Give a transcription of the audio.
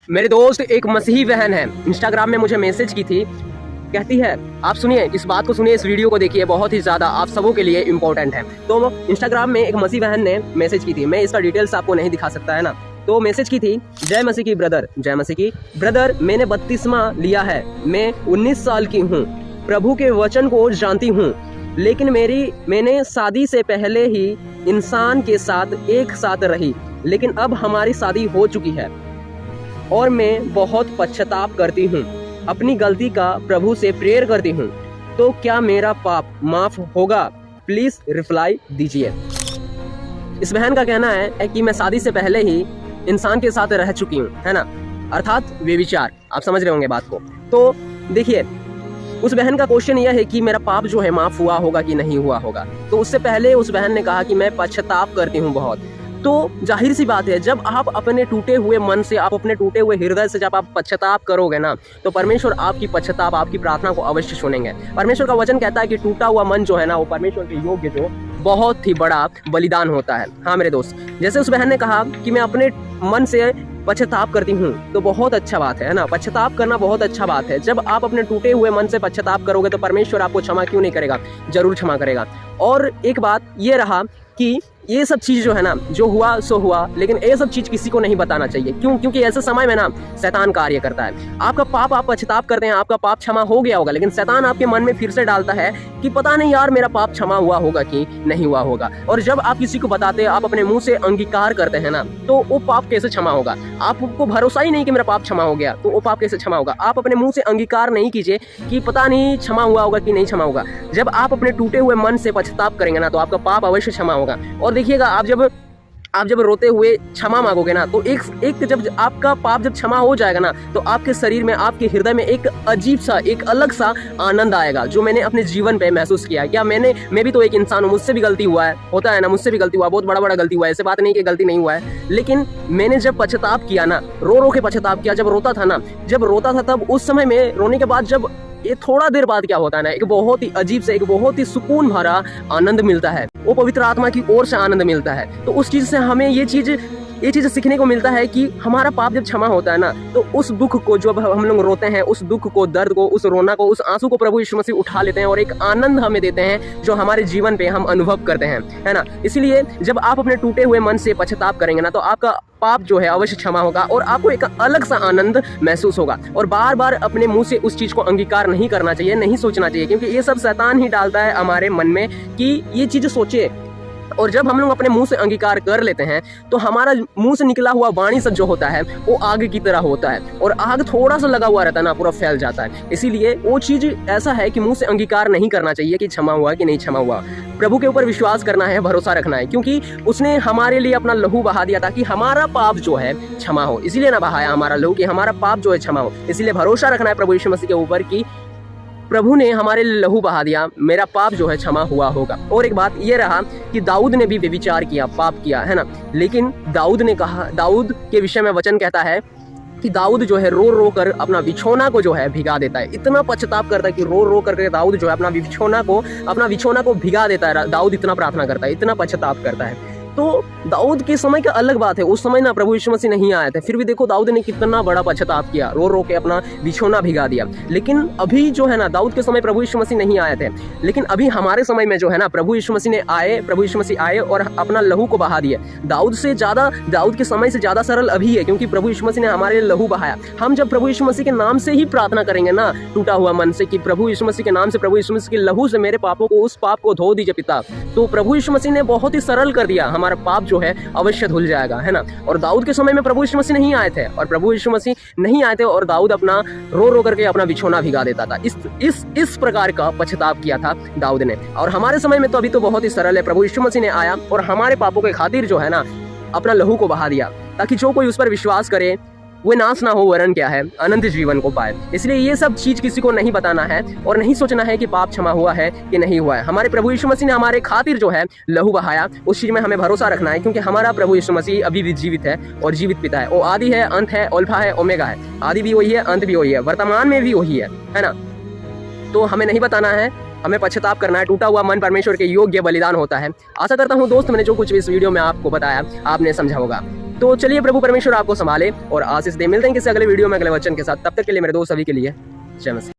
मेरे दोस्त एक मसीही बहन है, इंस्टाग्राम में मुझे मैसेज की थी। कहती है, आप सुनिए, इस बात को सुनिए, इस वीडियो को देखिए, बहुत ही ज़्यादा आप सबों के लिए इम्पोर्टेंट है। तो इंस्टाग्राम में एक मसीह बहन ने मैसेज की थी, मैं इसका डिटेल्स आपको नहीं दिखा सकता है ना। तो मैसेज की थी, जय मसीह की ब्रदर, जय मसीह की ब्रदर, मैंने बपतिस्मा लिया है, मैं 19 साल की हूँ, प्रभु के वचन को जानती हूँ, लेकिन मैंने शादी से पहले ही इंसान के साथ एक साथ रही, लेकिन अब हमारी शादी हो चुकी है और मैं बहुत पश्चाताप करती हूँ, अपनी गलती का प्रभु से प्रेयर करती हूँ, तो क्या मेरा पाप माफ होगा? प्लीज रिप्लाई दीजिए। इस बहन का कहना है कि मैं शादी से पहले ही इंसान के साथ रह चुकी हूँ, है ना, अर्थात व्यभिचार। आप समझ रहे होंगे बात को। तो देखिए, उस बहन का क्वेश्चन यह है कि मेरा पाप जो है माफ हुआ होगा कि नहीं हुआ होगा। तो उससे पहले उस बहन ने कहा कि मैं पश्चाताप करती हूँ बहुत। तो जाहिर सी बात है, जब आप अपने टूटे हुए मन से, आप अपने टूटे हुए हृदय से जब आप पश्चाताप करोगे ना, तो परमेश्वर आपकी पश्चाताप, आपकी प्रार्थना को अवश्य सुनेंगे। परमेश्वर का वचन कहता है कि टूटा हुआ मन जो है ना, वो परमेश्वर के योग्य जो बहुत ही बड़ा बलिदान होता है। हाँ मेरे दोस्त, जैसे उस बहन ने कहा कि मैं अपने मन से पश्चाताप करती हूँ, तो बहुत अच्छा बात है ना। पश्चाताप करना बहुत अच्छा बात है। जब आप अपने टूटे हुए मन से पश्चाताप करोगे तो परमेश्वर आपको क्षमा क्यों नहीं करेगा, जरूर क्षमा करेगा। और एक बात ये रहा कि ये सब चीज़ जो है ना, जो हुआ सो हुआ, लेकिन ये सब चीज़ किसी को नहीं बताना चाहिए। क्यों? क्योंकि ऐसे समय में ना शैतान कार्य करता है। आपका पाप, आप पश्चाताप करते हैं, आपका पाप क्षमा हो गया होगा, लेकिन शैतान आपके मन में फिर से डालता है कि पता नहीं यार, मेरा पाप क्षमा हुआ होगा कि नहीं हुआ होगा। और जब आप किसी को बताते हैं, आप अपने मुंह से अंगीकार करते हैं ना, तो वो पाप कैसे क्षमा होगा? आपको भरोसा ही नहीं कि मेरा पाप क्षमा हो गया, तो वो पाप कैसे क्षमा होगा? आप अपने मुंह से अंगीकार नहीं कीजिए कि पता नहीं क्षमा हुआ होगा कि नहीं क्षमा होगा। जब आप अपने टूटे हुए मन से पश्चाताप करेंगे ना, तो आपका पाप अवश्य क्षमा होगा। और देखिएगा, आप जब रोते हुए क्षमा मांगोगे ना, तो एक जब आपका पाप जब क्षमा हो जाएगा ना, तो आपके शरीर में, आपके हृदय में एक अजीब सा, एक अलग सा आनंद आएगा, जो मैंने अपने जीवन पे महसूस किया है। क्या मैं भी तो एक इंसान हूँ, मुझसे भी गलती हुआ है, होता है ना, मुझसे भी गलती हुआ, बहुत बड़ा गलती हुआ है, ऐसे बात नहीं कि गलती नहीं हुआ है। लेकिन मैंने जब पश्चाताप किया ना, रो के पश्चाताप किया, जब रोता था तब उस समय में रोने के बाद, जब ये थोड़ा देर बाद क्या होता है ना, एक बहुत ही अजीब से, एक बहुत ही सुकून भरा आनंद मिलता है, वो पवित्र आत्मा की ओर से आनंद मिलता है। तो उस चीज से हमें ये चीज सीखने को मिलता है कि हमारा पाप जब क्षमा होता है ना, तो उस दुख को, जब हम लोग रोते हैं, उस दुख को, दर्द को, उस रोना को, उस आंसू को प्रभु यीशु मसीह उठा लेते हैं और एक आनंद हमें देते हैं, जो हमारे जीवन पे हम अनुभव करते हैं, है ना। इसीलिए जब आप अपने टूटे हुए मन से पश्चाताप करेंगे ना, तो आपका पाप जो है अवश्य क्षमा होगा और आपको एक अलग सा आनंद महसूस होगा। और बार बार अपने मुंह से उस चीज को अंगीकार नहीं करना चाहिए, नहीं सोचना चाहिए, क्योंकि ये सब शैतान ही डालता है हमारे मन में कि ये चीज सोचे। और जब हम लोग अपने मुंह से अंगीकार कर लेते हैं, तो हमारा मुंह से निकला हुआ वाणी सब जो होता है, वो आग की तरह होता है, और आग थोड़ा सा लगा हुआ रहता है ना, पूरा फैल जाता है। इसीलिए वो चीज ऐसा है कि मुंह से अंगीकार नहीं करना चाहिए कि क्षमा हुआ कि नहीं क्षमा हुआ। प्रभु के ऊपर विश्वास करना है, भरोसा रखना है, क्योंकि उसने हमारे लिए अपना लहू बहा दिया ताकि हमारा पाप जो है क्षमा हो। इसीलिए ना बहाया हमारा लहू कि हमारा पाप जो है क्षमा हो। इसीलिए भरोसा रखना है प्रभु यीशु मसीह के ऊपर कि प्रभु ने हमारे लहू बहा दिया, मेरा पाप जो है क्षमा हुआ होगा। और एक बात ये रहा कि दाऊद ने भी व्यभिचार किया, पाप किया, है ना, लेकिन दाऊद ने कहा, दाऊद के विषय में वचन कहता है कि दाऊद जो है रो कर अपना बिछौना को जो है भिगा देता है। इतना पश्चाताप करता है कि रो करके दाऊद जो है अपना बिछौना को भिगा देता है। दाऊद इतना प्रार्थना करता है, इतना पश्चाताप करता है। तो दाऊद के समय का अलग बात है, उस समय ना प्रभु यीशु मसीह नहीं आए थे, फिर भी देखो दाऊद ने कितना बड़ा पश्चाताप किया, रो के अपना बिछौना भिगा दिया। लेकिन अभी जो है ना, दाऊद के समय प्रभु यीशु मसीह नहीं आए थे, लेकिन अभी हमारे समय में जो है ना, प्रभु यीशु मसीह आए और अपना लहू को बहा दिया। दाऊद के समय से ज्यादा सरल अभी है, क्योंकि प्रभु यीशु मसीह ने हमारे लहू बहाया। हम जब प्रभु यीशु मसीह के नाम से ही प्रार्थना करेंगे ना, टूटा हुआ मन से, कि प्रभु यीशु मसीह के नाम से, प्रभु यीशु मसीह के लहू से मेरे पापों को, उस पाप को धो दीजिए पिता, तो प्रभु यीशु मसीह ने बहुत ही सरल कर दिया, हमारा पाप जो है अवश्य धुल जाएगा, है ना। और दाऊद के समय में प्रभु यीशु मसीह नहीं आए थे, और दाऊद अपना रो करके अपना बिछौना भिगा देता था। इस प्रकार का पश्चाताप किया था दाऊद ने। और हमारे समय में तो अभी तो बहुत ही सरल है, प्रभु यीशु मसीह ने आया और हमारे पापों के खातिर जो है ना, अपना लहू को बहा दिया, ताकि जो कोई उस पर विश्वास करे वो नाश ना हो, वरन क्या है, अनंत जीवन को पाए। इसलिए ये सब चीज किसी को नहीं बताना है और नहीं सोचना है कि पाप क्षमा हुआ है कि नहीं हुआ है। हमारे प्रभु यीशु मसीह ने हमारे खातिर जो है लहू बहाया, उस चीज में हमें भरोसा रखना है, क्योंकि हमारा प्रभु यीशु मसीह अभी भी जीवित है और जीवित पिता है। वो आदि है, अंत है, अल्फा है, ओमेगा है। आदि भी वही है, अंत भी वही है, वर्तमान में भी वही है ना। तो हमें नहीं बताना है, हमें पश्चाताप करना है। टूटा हुआ मन परमेश्वर के योग्य बलिदान होता है। आशा करता हूँ दोस्त, मैंने जो कुछ इस वीडियो में आपको बताया आपने समझा होगा। तो चलिए प्रभु परमेश्वर आपको संभाले और आशीष दे। मिलते हैं किसी अगले वीडियो में अगले वचन के साथ। तब तक के लिए मेरे दोस्त सभी के लिए जय मसीह।